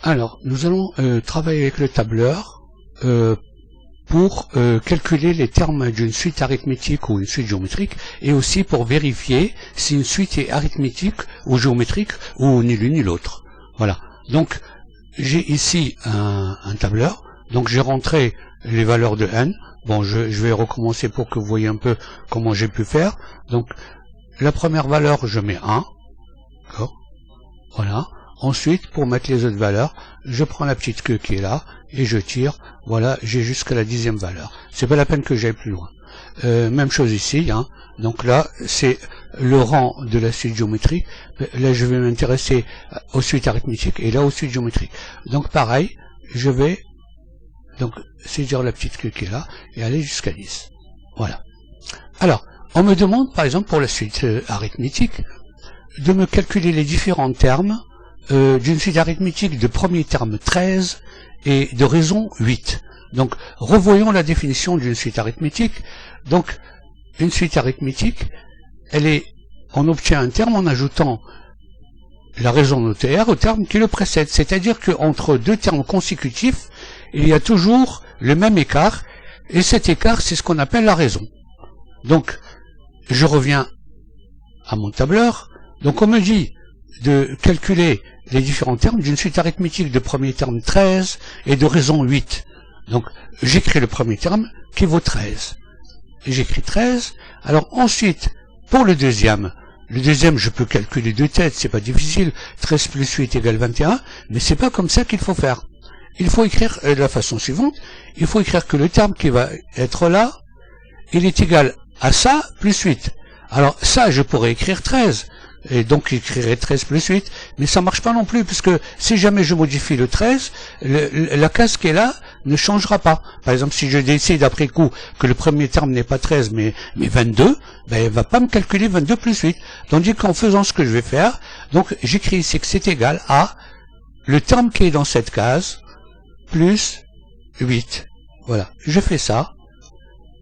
Alors, nous allons travailler avec le tableur pour calculer les termes d'une suite arithmétique ou une suite géométrique, et aussi pour vérifier si une suite est arithmétique ou géométrique ou ni l'une ni l'autre. Voilà. Donc, j'ai ici un tableur. Donc, j'ai rentré les valeurs de n. Bon, je vais recommencer pour que vous voyez un peu comment j'ai pu faire. Donc, la première valeur, je mets 1. D'accord. Voilà. Ensuite, pour mettre les autres valeurs, je prends la petite queue qui est là et je tire. Voilà, j'ai jusqu'à la 10e valeur. C'est pas la peine que j'aille plus loin. Même chose ici. Hein. Donc là, c'est le rang de la suite géométrique. Là, je vais m'intéresser aux suites arithmétiques et là aux suites géométriques. Donc pareil, je vais donc saisir la petite queue qui est là et aller jusqu'à 10. Voilà. Alors, on me demande par exemple pour la suite arithmétique de me calculer les différents termes d'une suite arithmétique de premier terme 13 et de raison 8. Donc, revoyons la définition d'une suite arithmétique. Donc, une suite arithmétique, on obtient un terme en ajoutant la raison notaire au terme qui le précède. C'est-à-dire qu'entre deux termes consécutifs, il y a toujours le même écart, et cet écart, c'est ce qu'on appelle la raison. Donc, je reviens à mon tableur. Donc, on me dit de calculer les différents termes d'une suite arithmétique de premier terme 13 et de raison 8. Donc, j'écris le premier terme qui vaut 13. J'écris 13. Alors, ensuite, pour le deuxième, je peux calculer de tête, c'est pas difficile. 13 plus 8 égale 21, mais c'est pas comme ça qu'il faut faire. Il faut écrire de la façon suivante. Il faut écrire que le terme qui va être là, il est égal à ça plus 8. Alors, ça, je pourrais écrire 13. Et donc j'écrirai 13 plus 8, mais ça marche pas non plus, puisque si jamais je modifie le 13, la case qui est là ne changera pas. Par exemple, si je décide après coup que le premier terme n'est pas 13 mais 22, ben elle va pas me calculer 22 plus 8. Tandis qu'en faisant ce que je vais faire, donc j'écris ici que c'est égal à le terme qui est dans cette case plus 8. Voilà, je fais ça,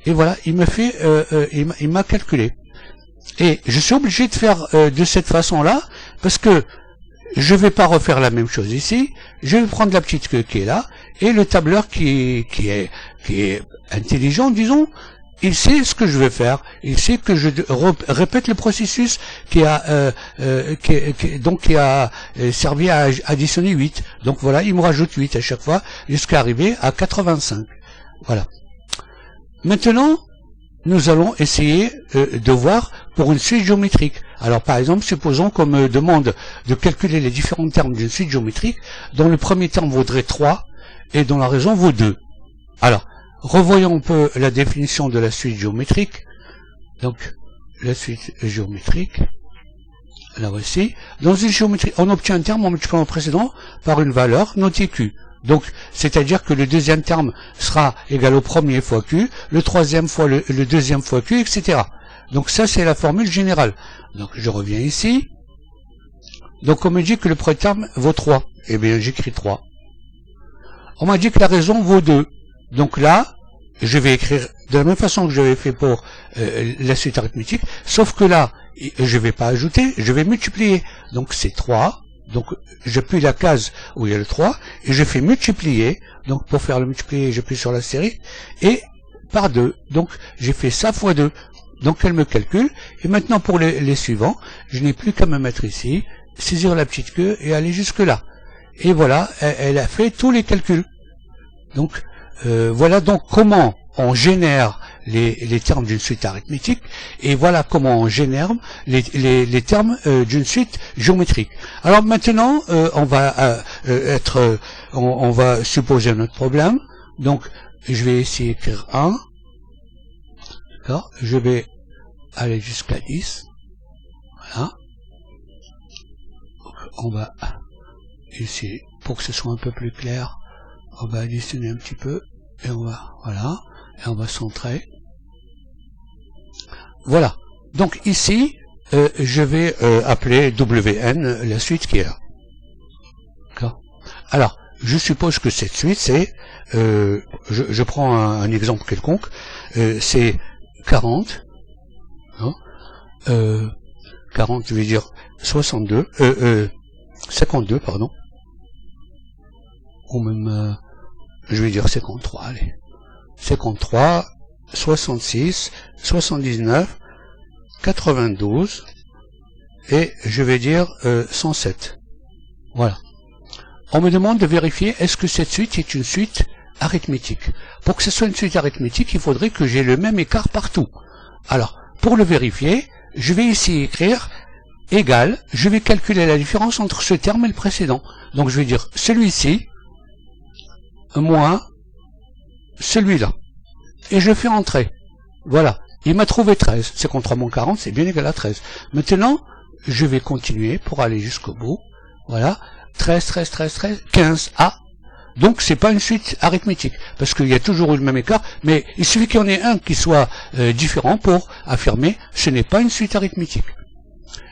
et voilà, il m'a calculé. Et je suis obligé de faire de cette façon-là, parce que je vais pas refaire la même chose ici. Je vais prendre la petite queue qui est là, et le tableur qui est intelligent, disons, il sait ce que je vais faire. Il sait que je répète le processus qui a servi à additionner 8. Donc voilà, il me rajoute 8 à chaque fois, jusqu'à arriver à 85. Voilà. Maintenant, nous allons essayer de voir pour une suite géométrique. Alors par exemple, supposons qu'on me demande de calculer les différents termes d'une suite géométrique dont le premier terme vaudrait 3 et dont la raison vaut 2. Alors, revoyons un peu la définition de la suite géométrique. Donc, la suite géométrique, la voici. Dans une géométrie, on obtient un terme en multipliant le précédent par une valeur notée Q. Donc, c'est-à-dire que le deuxième terme sera égal au premier fois Q, le troisième fois le deuxième fois Q, etc. Donc ça, c'est la formule générale. Donc, je reviens ici. Donc, on me dit que le premier terme vaut 3. Eh bien, j'écris 3. On m'a dit que la raison vaut 2. Donc là, je vais écrire de la même façon que j'avais fait pour la suite arithmétique, sauf que là, je vais pas ajouter, je vais multiplier. Donc, c'est 3. Donc, j'appuie la case où il y a le 3, et je fais multiplier. Donc, pour faire le multiplier, j'appuie sur la série, et par 2. Donc, j'ai fait ça fois 2. Donc, elle me calcule. Et maintenant, pour les suivants, je n'ai plus qu'à me mettre ici, saisir la petite queue, et aller jusque là. Et voilà, elle a fait tous les calculs. Donc, voilà donc comment on génère les termes d'une suite arithmétique, et voilà comment on génère les termes d'une suite géométrique. Alors maintenant, on va supposer un autre problème. Donc, je vais essayer d'écrire 1. D'accord. Je vais aller jusqu'à 10. Voilà. Donc, on va essayer, pour que ce soit un peu plus clair, on va additionner un petit peu, et on va, voilà, et on va centrer. Voilà. Donc ici, je vais appeler WN la suite qui est là. D'accord. Alors, je suppose que cette suite, c'est, je prends un exemple quelconque, c'est 40, hein, 40, je vais dire 52, 52, pardon. ou même, je vais dire 53, allez. 53, 66, 79, 92, et je vais dire 107. Voilà. On me demande de vérifier est-ce que cette suite est une suite arithmétique. Pour que ce soit une suite arithmétique, il faudrait que j'ai le même écart partout. Alors, pour le vérifier, je vais ici écrire égal, je vais calculer la différence entre ce terme et le précédent. Donc je vais dire celui-ci moins celui-là. Et je fais entrer. Voilà. Il m'a trouvé 13. 53 moins 40, c'est bien égal à 13. Maintenant, je vais continuer pour aller jusqu'au bout. Voilà. 13, 13, 13, 13, 15. Ah! Donc c'est pas une suite arithmétique, parce qu'il y a toujours eu le même écart, mais il suffit qu'il y en ait un qui soit différent pour affirmer ce n'est pas une suite arithmétique.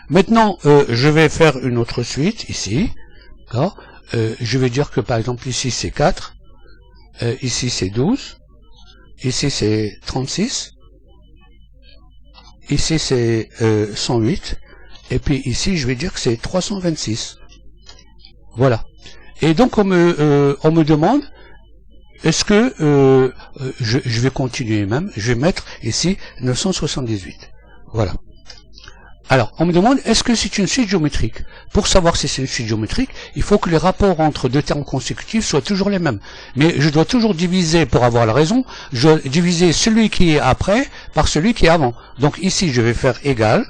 Maintenant, je vais faire une autre suite ici. Je vais dire que par exemple ici c'est 4, ici c'est 12, ici c'est 36, ici c'est 108, et puis ici je vais dire que c'est 326. Voilà. Et donc on me demande, est-ce que je vais continuer même, je vais mettre ici 978. Voilà. Alors, on me demande, est-ce que c'est une suite géométrique? Pour savoir si c'est une suite géométrique, il faut que les rapports entre deux termes consécutifs soient toujours les mêmes. Mais je dois toujours diviser, pour avoir la raison, je dois diviser celui qui est après par celui qui est avant. Donc ici, je vais faire égal,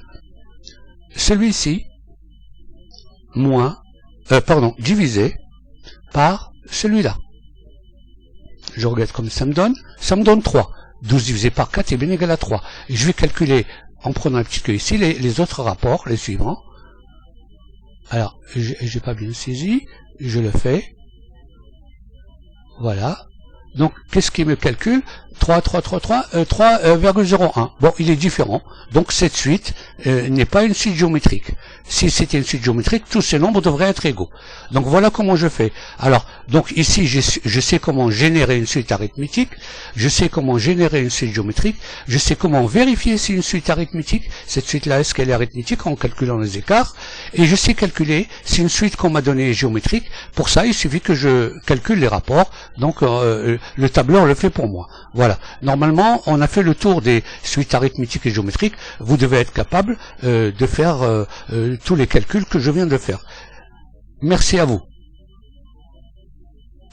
celui-ci, moins, divisé par celui-là. Je regarde comme ça me donne 3. 12 divisé par 4 est bien égal à 3. Et je vais calculer, en prenant un petit peu ici, les autres rapports, les suivants. Alors, j'ai pas bien saisi, je le fais. Voilà. Donc, qu'est-ce qui me calcule? 3,01. Bon, il est différent. Donc, cette suite n'est pas une suite géométrique. Si c'était une suite géométrique, tous ces nombres devraient être égaux. Donc, voilà comment je fais. Alors, donc ici, je sais comment générer une suite arithmétique, je sais comment générer une suite géométrique, je sais comment vérifier si une suite arithmétique, cette suite-là, est-ce qu'elle est arithmétique en calculant les écarts, et je sais calculer si une suite qu'on m'a donnée est géométrique. Pour ça, il suffit que je calcule les rapports. Donc, le tableur le fait pour moi. Voilà. Normalement, on a fait le tour des suites arithmétiques et géométriques. Vous devez être capable de faire tous les calculs que je viens de faire. Merci à vous.